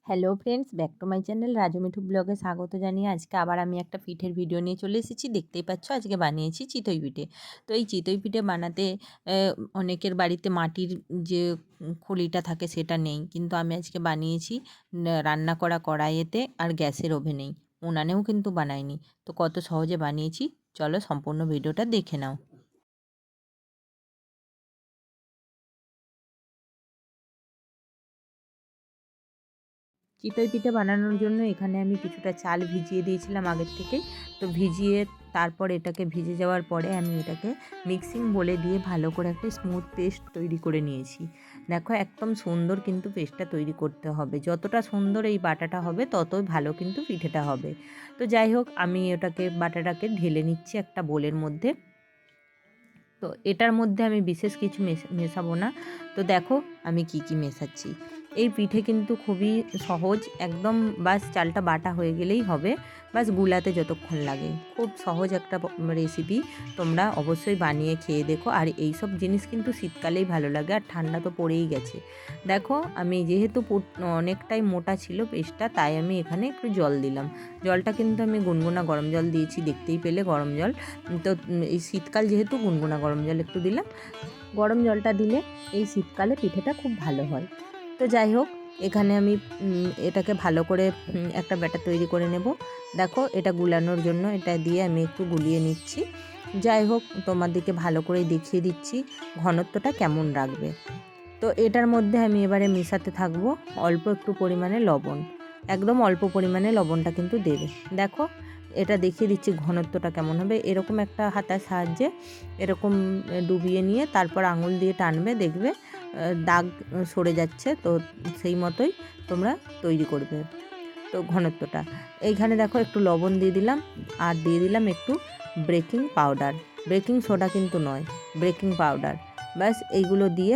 Hello friends, back to my channel Raju Mithu ব্লগে স্বাগত জানিয়ে আজকে আবার আমি একটা পিঠের ভিডিও নিয়ে চলে এসেছি। দেখতেই পাচ্ছ আজকে বানিয়েছি চিতই পিঠে। তো এই চিতই পিঠে বানাতে অনেকের বাড়িতে মাটির যে খলিটা থাকে সেটা নেই, কিন্তু আমি আজকে বানিয়েছি রান্না করা কড়াইয়েতে আর গ্যাসের ওভেনেই, উনানেও কিন্তু বানাইনি। তো কত সহজে বানিয়েছি, চলো সম্পূর্ণ ভিডিওটা দেখে নাও। চিতই পিঠে বানানোর জন্য এখানে আমি কিছুটা চাল ভিজিয়ে দিয়েছিলাম আগের থেকেই। তো ভিজিয়ে তারপর এটাকে ভিজে যাওয়ার পরে আমি এটাকে মিক্সিং বলে দিয়ে ভালো করে একটা স্মুথ পেস্ট তৈরি করে নিয়েছি। দেখো একদম সুন্দর কিন্তু পেস্টটা তৈরি করতে হবে, যতটা সুন্দর এই বাটাটা হবে ততই ভালো কিন্তু পিঠেটা হবে। তো যাই হোক, আমি ওটাকে বাটাটাকে ঢেলে নিচ্ছি একটা বোলের মধ্যে। তো এটার মধ্যে আমি বিশেষ কিছু মেশাবো না। তো দেখো আমি কি কি মেশাচ্ছি। এই পিঠে কিন্তু খুবই সহজ একদম, বাস চালটা বাটা হয়ে গেলেই হবে, বাস গুলাতে যতক্ষণ লাগে। খুব সহজ একটা রেসিপি, তোমরা অবশ্যই বানিয়ে খেয়ে দেখো। আর এই সব জিনিস কিন্তু শীতকালেই ভালো লাগে, আর ঠান্ডা তো পড়েই গেছে। দেখো আমি যেহেতু অনেকটাই মোটা ছিল পেস্টটা, তাই আমি এখানে একটু জল দিলাম। জলটা কিন্তু আমি গুনগুনা গরম জল দিয়েছি, দেখতেই পেলে গরম জল। তো এই শীতকাল যেহেতু গুনগুনা গরম জল একটু দিলাম। গরম জলটা দিলে এই শীতকালে পিঠেটা খুব ভালো হয়। তো যাই হোক, এখানে আমি এটাকে ভালো করে একটা ব্যাটার তৈরি করে নেব। দেখো এটা গুলানোর জন্য এটা দিয়ে আমি একটু গুলিয়ে নিচ্ছি। যাই হোক, তোমাদেরকে ভালো করে দেখিয়ে দিচ্ছি ঘনত্বটা কেমন রাখবে। তো এটার মধ্যে আমি এবারে মেশাতে থাকবো অল্প একটু পরিমাণে লবণ। একদম অল্প পরিমাণে লবণটা কিন্তু দেবে। দেখো এটা দেখিয়ে দিচ্ছি ঘনত্বটা কেমন হবে। এরকম একটা হাতার সাহায্যে এরকম ডুবিয়ে নিয়ে তারপর আঙুল দিয়ে টানবে, দেখবে দাগ সরে যাচ্ছে। তো সেই মতোই তোমরা তৈরি করবে। তো ঘনত্বটা এইখানে দেখো একটু লবণ দিয়ে দিলাম, আর দিয়ে দিলাম একটু বেকিং পাউডার। বেকিং সোডা কিন্তু নয়, বেকিং পাউডার। ব্যাস এইগুলো দিয়ে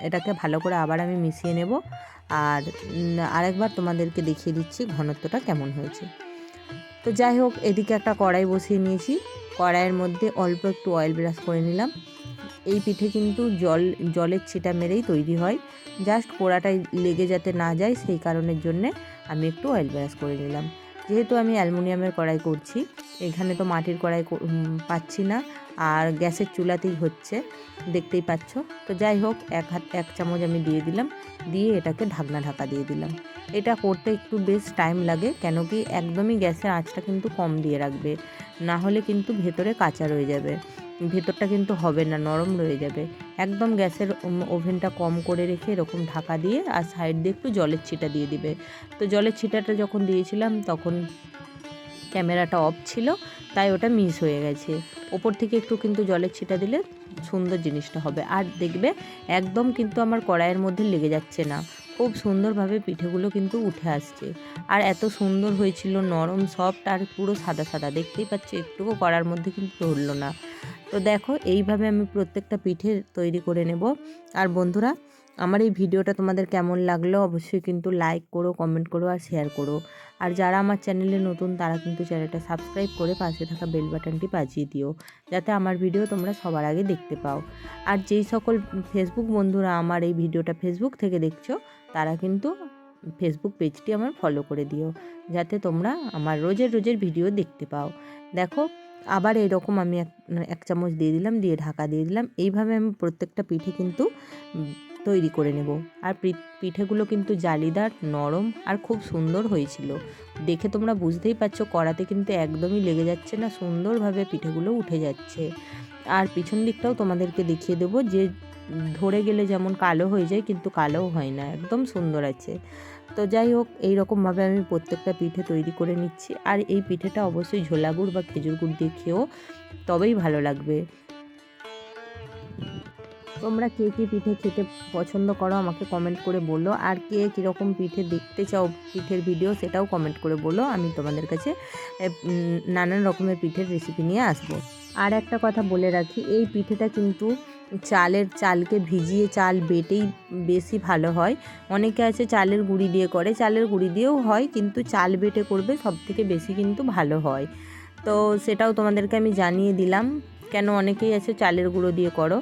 এটাকে ভালো করে আবার আমি মিশিয়ে নেব। আর আরেকবার তোমাদেরকে দেখিয়ে দিচ্ছি ঘনত্বটা কেমন হয়েছে। তো যাই হোক, এদিকে একটা কড়াই বসিয়ে নিয়েছি। কড়াইয়ের মধ্যে অল্প একটু অয়েল ব্রাশ করে নিলাম। এই পিঠে কিন্তু জলের ছিটা মেরেই তৈরি হয়, জাস্ট পোড়াটাই লেগে যাতে না যায় সেই কারণের জন্যে আমি একটু অয়েল ব্রাশ করে নিলাম। যেহেতু আমি অ্যালুমিনিয়ামের কড়াই করছি, এখানে তো মাটির কড়াই পাচ্ছি না, আর গ্যাসের চুলাতেই হচ্ছে, দেখতেই পাচ্ছ। তো যাই হোক, এক চামচ আমি দিয়ে দিলাম, দিয়ে এটাকে ঢাকা দিয়ে দিলাম। এটা করতে একটু বেশ টাইম লাগে, কেন কি একদমই গ্যাসের আঁচটা কিন্তু কম দিয়ে রাখবে, না হলে কিন্তু ভেতরে কাঁচা রয়ে যাবে, ভেতরটা কিন্তু হবে না, নরম রয়ে যাবে। একদম গ্যাসের ওভেনটা কম করে রেখে এরকম ঢাকা দিয়ে আর সাইড দিয়ে একটু জলের ছিটা দিয়ে দিবে। তো জলের ছিটাটা যখন দিয়েছিলাম তখন ক্যামেরাটা অফ ছিল, তাই ওটা মিস হয়ে গেছে। ওপর থেকে একটু কিন্তু জলের ছিটা দিলে সুন্দর জিনিসটা হবে। আর দেখবে একদম কিন্তু আমার কড়াইয়ের মধ্যে লেগে যাচ্ছে না, খুব সুন্দরভাবে পিঠেগুলো কিন্তু উঠে আসছে। আর এত সুন্দর হয়েছিল, নরম সফট আর পুরো সাদা সাদা, দেখতেই পাচ্ছি একটুকু কড়ার মধ্যে কিন্তু ধরলো না। তো দেখো এইভাবে আমি প্রত্যেকটা পিঠে তৈরি করে নেব। আর বন্ধুরা, আমার এই ভিডিওটা তোমাদের কেমন লাগলো অবশ্যই কিন্তু লাইক করো, কমেন্ট করো আর শেয়ার করো। আর যারা আমার চ্যানেলে নতুন তারা কিন্তু চ্যানেলটা সাবস্ক্রাইব করে পাশে থাকা বেল বাটনটি বাজিয়ে দিও, যাতে আমার ভিডিও তোমরা সবার আগে দেখতে পাও। আর যেই সকল ফেসবুক বন্ধুরা আমার এই ভিডিওটা ফেসবুক থেকে দেখছো, তারা কিন্তু ফেসবুক পেজটি আমার ফলো করে দিও, যাতে তোমরা আমার রোজের ভিডিও দেখতে পাও। দেখো আবার এরকম আমি এক চামচ দিয়ে দিলাম, দিয়ে ঢাকা দিয়ে দিলাম। এইভাবে আমি প্রত্যেকটা পিঠে কিন্তু তৈরি করে নেব। আর পিঠেগুলো কিন্তু জালিদার, নরম আর খুব সুন্দর হয়েছিল। দেখে তোমরা বুঝতেই পারছো কড়াতে কিন্তু একদমই লেগে যাচ্ছে না, সুন্দরভাবে পিঠেগুলো উঠে যাচ্ছে। আর পিছন দিকটাও তোমাদেরকে দেখিয়ে দেবো, যে ধরে গেলে যেমন কালো হয়ে যায়, কিন্তু কালোও হয় না, একদম সুন্দর আছে। তো যাই হোক, এইরকমভাবে আমি প্রত্যেকটা পিঠে তৈরি করে নিচ্ছি। আর এই পিঠেটা অবশ্যই ঝোলা গুড় বা খেজুর গুড় দিয়ে খেয়েও তবেই ভালো লাগবে। তোমরা কে কী পিঠে খেতে পছন্দ করো আমাকে কমেন্ট করে বলো, আর কে কীরকম পিঠে দেখতে চাও পিঠের ভিডিও সেটাও কমেন্ট করে বলো। আমি তোমাদের কাছে নানান রকমের পিঠের রেসিপি নিয়ে আসবো। আর একটা কথা বলে রাখি, এই পিঠেটা কিন্তু চালকে ভিজিয়ে চাল বেটেই বেশি ভালো হয়। অনেকে আছে চালের গুঁড়ি দিয়ে করে, চালের গুঁড়ি দিয়েও হয়, কিন্তু চাল বেটে করবে সবথেকে বেশি কিন্তু ভালো হয়। তো সেটাও তোমাদেরকে আমি জানিয়ে দিলাম, কেন অনেকেই আছে চালের গুঁড়ো দিয়ে করো।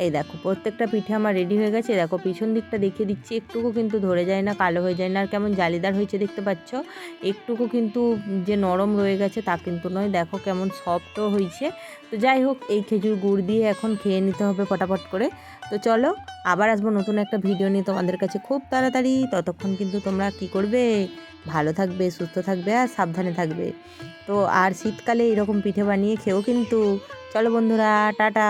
এই দেখো প্রত্যেকটা পিঠে আমার রেডি হয়ে গেছে। দেখো পিছন দিকটা দেখিয়ে দিচ্ছি, একটুকু কিন্তু ধরে যায় না, কালো হয়ে যায় না, আর কেমন জালিদার হয়েছে দেখতে পাচ্ছ। একটুকু কিন্তু যে নরম রয়ে গেছে তা কিন্তু নয়, দেখো কেমন সফটও হয়েছে। তো যাই হোক, এই খেজুর গুড় দিয়ে এখন খেয়ে নিতে হবে ফটাফট করে। তো চলো আবার আসবো নতুন একটা ভিডিও নিয়ে তোমাদের কাছে খুব তাড়াতাড়ি। ততক্ষণ কিন্তু তোমরা কি করবে, ভালো থাকবে, সুস্থ থাকবে আর সাবধানে থাকবে। তো আর শীতকালে এরকম পিঠে বানিয়ে খেও কিন্তু। চলো বন্ধুরা, টাটা।